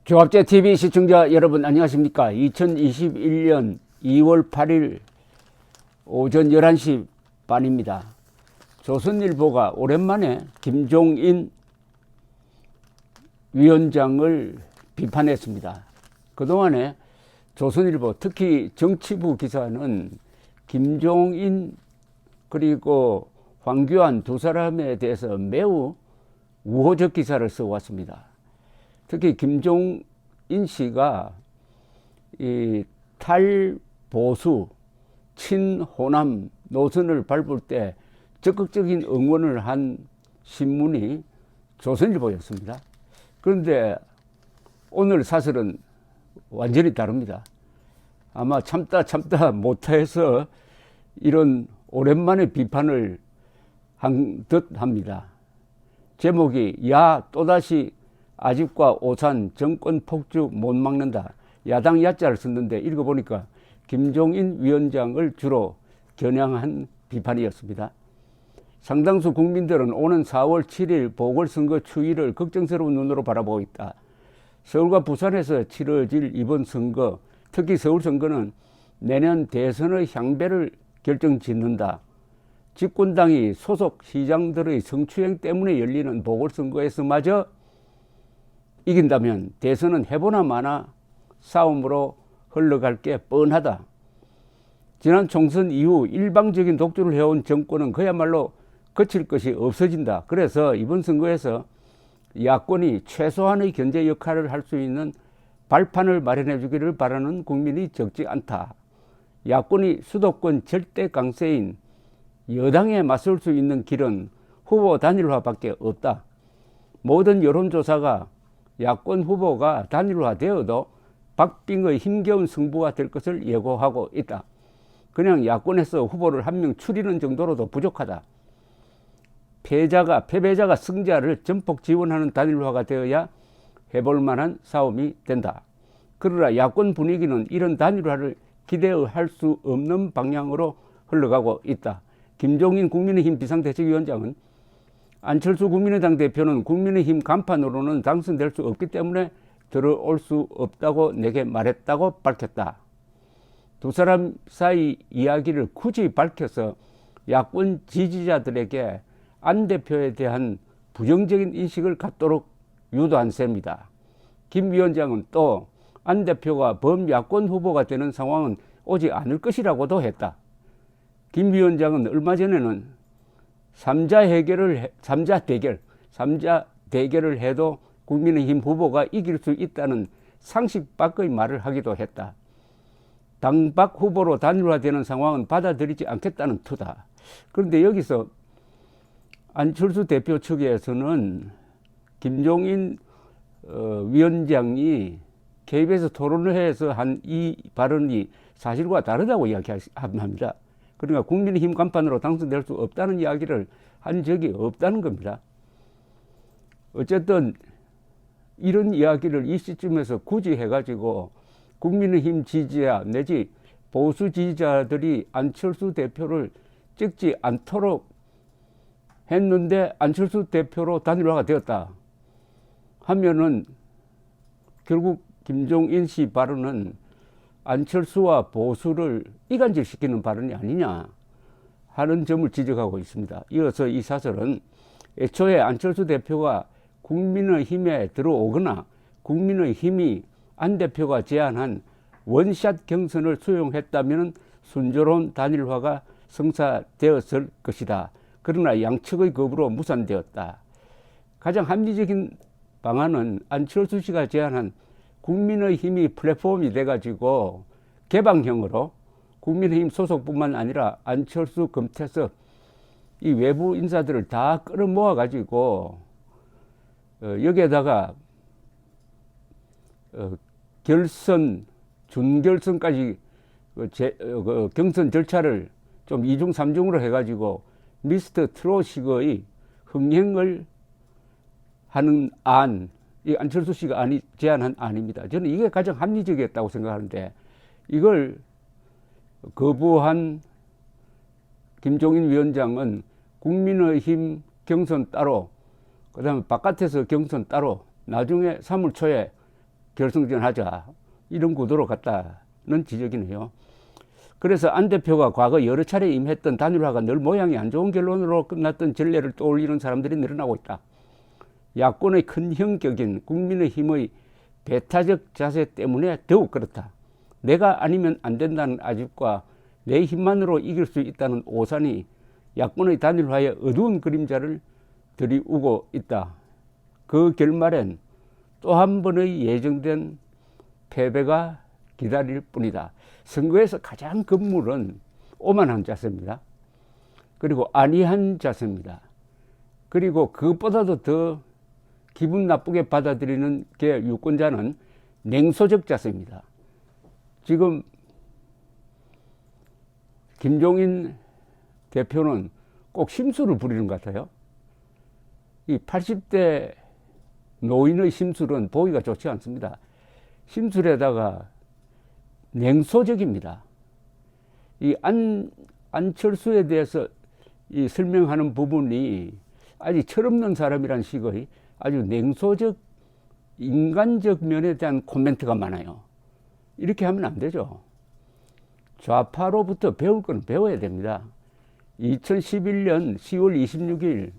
조합제 TV 시청자 여러분 안녕하십니까? 2021년 2월 8일 오전 11시 반입니다. 조선일보가 오랜만에 김종인 위원장을 비판했습니다. 그동안에 조선일보 특히 정치부 기사는 김종인 그리고 황교안 두 사람에 대해서 매우 우호적 기사를 써왔습니다. 특히 김종인 씨가 이 탈보수, 친호남 노선을 밟을 때 적극적인 응원을 한 신문이 조선일보였습니다. 그런데 오늘 사설은 완전히 다릅니다. 아마 참다 못해서 이런 오랜만에 비판을 한 듯 합니다. 제목이 야 또다시 아집과 오산 정권 폭주 못 막는다. 야당 야자를 썼는데 읽어보니까 김종인 위원장을 주로 겨냥한 비판이었습니다. 상당수 국민들은 오는 4월 7일 보궐선거 추이를 걱정스러운 눈으로 바라보고 있다. 서울과 부산에서 치러질 이번 선거, 특히 서울 선거는 내년 대선의 향배를 결정짓는다. 집권당이 소속 시장들의 성추행 때문에 열리는 보궐선거에서마저 이긴다면 대선은 해보나 마나 싸움으로 흘러갈 게 뻔하다. 지난 총선 이후 일방적인 독주를 해온 정권은 그야말로 거칠 것이 없어진다. 그래서 이번 선거에서 야권이 최소한의 견제 역할을 할 수 있는 발판을 마련해 주기를 바라는 국민이 적지 않다. 야권이 수도권 절대 강세인 여당에 맞설 수 있는 길은 후보 단일화밖에 없다. 모든 여론조사가 야권 후보가 단일화되어도 박빙의 힘겨운 승부가 될 것을 예고하고 있다. 그냥 야권에서 후보를 한 명 추리는 정도로도 부족하다. 패배자가 승자를 전폭 지원하는 단일화가 되어야 해볼 만한 싸움이 된다. 그러나 야권 분위기는 이런 단일화를 기대할 수 없는 방향으로 흘러가고 있다. 김종인 국민의힘 비상대책위원장은 안철수 국민의당 대표는 국민의힘 간판으로는 당선될 수 없기 때문에 들어올 수 없다고 내게 말했다고 밝혔다. 두 사람 사이 이야기를 굳이 밝혀서 야권 지지자들에게 안 대표에 대한 부정적인 인식을 갖도록 유도한 셈이다. 김 위원장은 또 안 대표가 범야권 후보가 되는 상황은 오지 않을 것이라고도 했다. 김 위원장은 얼마 전에는 3자 대결을 해도 국민의힘 후보가 이길 수 있다는 상식 밖의 말을 하기도 했다. 당박 후보로 단일화되는 상황은 받아들이지 않겠다는 투다. 그런데 여기서 안철수 대표 측에서는 김종인 위원장이 KBS 토론회에서 한 이 발언이 사실과 다르다고 이야기합니다. 그러니까 국민의힘 간판으로 당선될 수 없다는 이야기를 한 적이 없다는 겁니다. 어쨌든 이런 이야기를 이 시점에서 굳이 해가지고 국민의힘 지지자 내지 보수 지지자들이 안철수 대표를 찍지 않도록 했는데 안철수 대표로 단일화가 되었다 하면은 결국 김종인 씨 발언은 안철수와 보수를 이간질시키는 발언이 아니냐 하는 점을 지적하고 있습니다. 이어서 이 사설은 애초에 안철수 대표가 국민의힘에 들어오거나 국민의힘이 안 대표가 제안한 원샷 경선을 수용했다면 순조로운 단일화가 성사되었을 것이다. 그러나 양측의 거부로 무산되었다. 가장 합리적인 방안은 안철수 씨가 제안한 국민의힘이 플랫폼이 돼가지고 개방형으로 국민의힘 소속뿐만 아니라 안철수, 금태섭 이 외부 인사들을 다 끌어모아가지고 여기에다가 결선, 준결선까지 경선 절차를 좀 2중, 3중으로 해가지고 미스터 트롯식의 흥행을 하는 안, 이 안철수 씨가 제안한 안입니다. 저는 이게 가장 합리적이었다고 생각하는데 이걸 거부한 김종인 위원장은 국민의힘 경선 따로, 그 다음에 바깥에서 경선 따로, 나중에 3월 초에 결승전 하자 이런 구도로 갔다는 지적이네요. 그래서 안 대표가 과거 여러 차례 임했던 단일화가 늘 모양이 안 좋은 결론으로 끝났던 전례를 떠올리는 사람들이 늘어나고 있다. 야권의 큰 형격인 국민의힘의 배타적 자세 때문에 더욱 그렇다. 내가 아니면 안 된다는 아집과 내 힘만으로 이길 수 있다는 오산이 야권의 단일화의 어두운 그림자를 들이우고 있다. 그 결말엔 또 한 번의 예정된 패배가 기다릴 뿐이다. 선거에서 가장 금물은 오만한 자세입니다. 그리고 안이한 자세입니다. 그리고 그것보다도 더 기분 나쁘게 받아들이는 게 유권자는 냉소적 자세입니다. 지금 김종인 대표는 꼭 심술을 부리는 것 같아요. 이 80대 노인의 심술은 보기가 좋지 않습니다. 심술에다가 냉소적입니다. 이 안철수에 대해서 이 설명하는 부분이 아주 철없는 사람이란 식의 아주 냉소적 인간적 면에 대한 코멘트가 많아요. 이렇게 하면 안 되죠. 좌파로부터 배울 건 배워야 됩니다. 2011년 10월 26일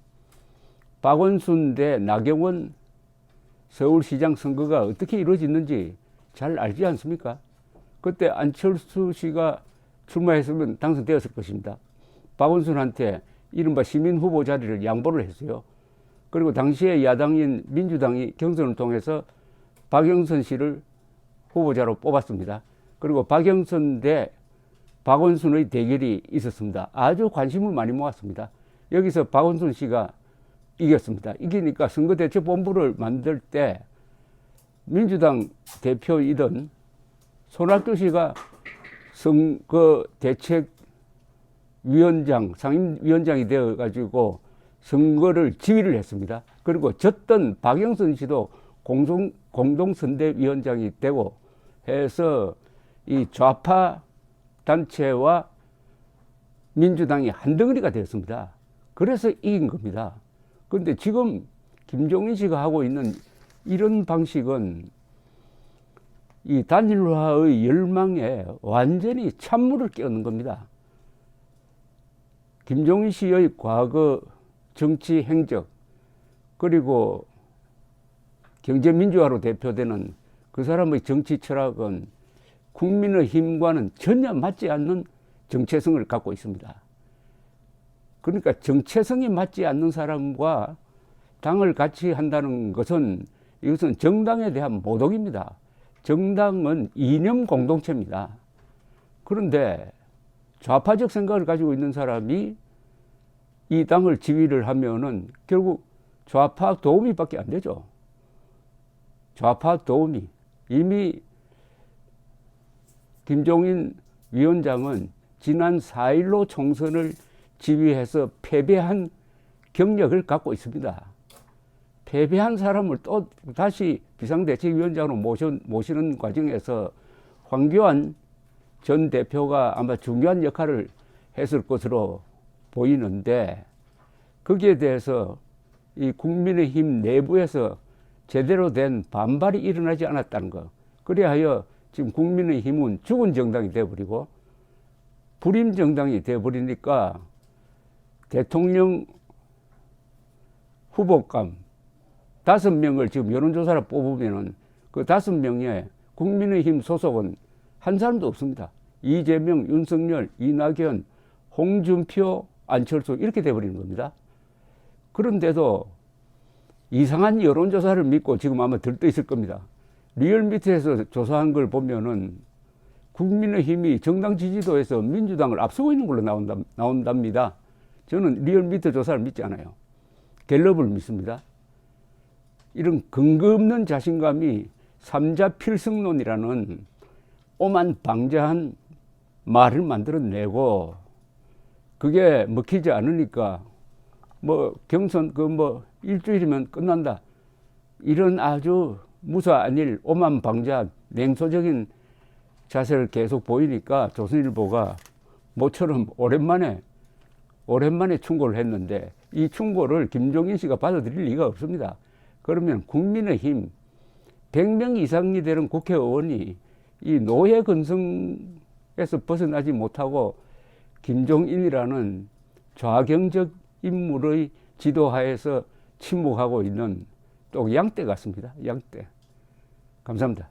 박원순 대 나경원 서울시장 선거가 어떻게 이루어졌는지 잘 알지 않습니까? 그때 안철수 씨가 출마했으면 당선되었을 것입니다. 박원순한테 이른바 시민 후보 자리를 양보를 했어요. 그리고 당시에 야당인 민주당이 경선을 통해서 박영선 씨를 후보자로 뽑았습니다. 그리고 박영선 대 박원순의 대결이 있었습니다. 아주 관심을 많이 모았습니다. 여기서 박원순 씨가 이겼습니다. 이기니까 선거대책본부를 만들 때 민주당 대표이던 손학규 씨가 선거대책위원장, 상임위원장이 되어가지고 선거를 지휘를 했습니다. 그리고 졌던 박영선 씨도 공동선대위원장이 되고 해서 이 좌파 단체와 민주당이 한덩어리가 되었습니다. 그래서 이긴 겁니다. 그런데 지금 김종인 씨가 하고 있는 이런 방식은 이 단일화의 열망에 완전히 찬물을 끼얹는 겁니다. 김종인 씨의 과거 정치 행적 그리고 경제민주화로 대표되는 그 사람의 정치 철학은 국민의힘과는 전혀 맞지 않는 정체성을 갖고 있습니다. 그러니까 정체성이 맞지 않는 사람과 당을 같이 한다는 것은 이것은 정당에 대한 모독입니다. 정당은 이념 공동체입니다. 그런데 좌파적 생각을 가지고 있는 사람이 이 당을 지휘를 하면은 결국 좌파 도우미밖에 안 되죠. 좌파 도우미. 이미 김종인 위원장은 지난 4.15 총선을 지휘해서 패배한 경력을 갖고 있습니다. 패배한 사람을 또 다시 비상대책위원장으로 모시는 과정에서 황교안 전 대표가 아마 중요한 역할을 했을 것으로 보이는데 거기에 대해서 이 국민의힘 내부에서 제대로 된 반발이 일어나지 않았다는 것. 그래하여 지금 국민의힘은 죽은 정당이 되어버리고 불임 정당이 되어버리니까 대통령 후보감 5명을 지금 여론조사를 뽑으면은 그 5명의 국민의힘 소속은 한 사람도 없습니다. 이재명, 윤석열, 이낙연, 홍준표, 안철수 이렇게 돼버리는 겁니다. 그런데도 이상한 여론조사를 믿고 지금 아마 들떠 있을 겁니다. 리얼미터에서 조사한 걸 보면은 국민의힘이 정당 지지도에서 민주당을 앞서고 있는 걸로 나온답니다. 저는 리얼미터 조사를 믿지 않아요. 갤럽을 믿습니다. 이런 근거 없는 자신감이 삼자 필승론이라는 오만 방자한 말을 만들어내고 그게 먹히지 않으니까 뭐 경선 일주일이면 끝난다. 이런 아주 무사 아닐 오만 방자 냉소적인 자세를 계속 보이니까 조선일보가 모처럼 오랜만에 충고를 했는데 이 충고를 김종인 씨가 받아들일 리가 없습니다. 그러면 국민의힘 100명 이상이 되는 국회의원이 이 노예 근성에서 벗어나지 못하고 김종인이라는 좌경적 인물의 지도하에서 침묵하고 있는 또 양떼 같습니다. 양떼. 감사합니다.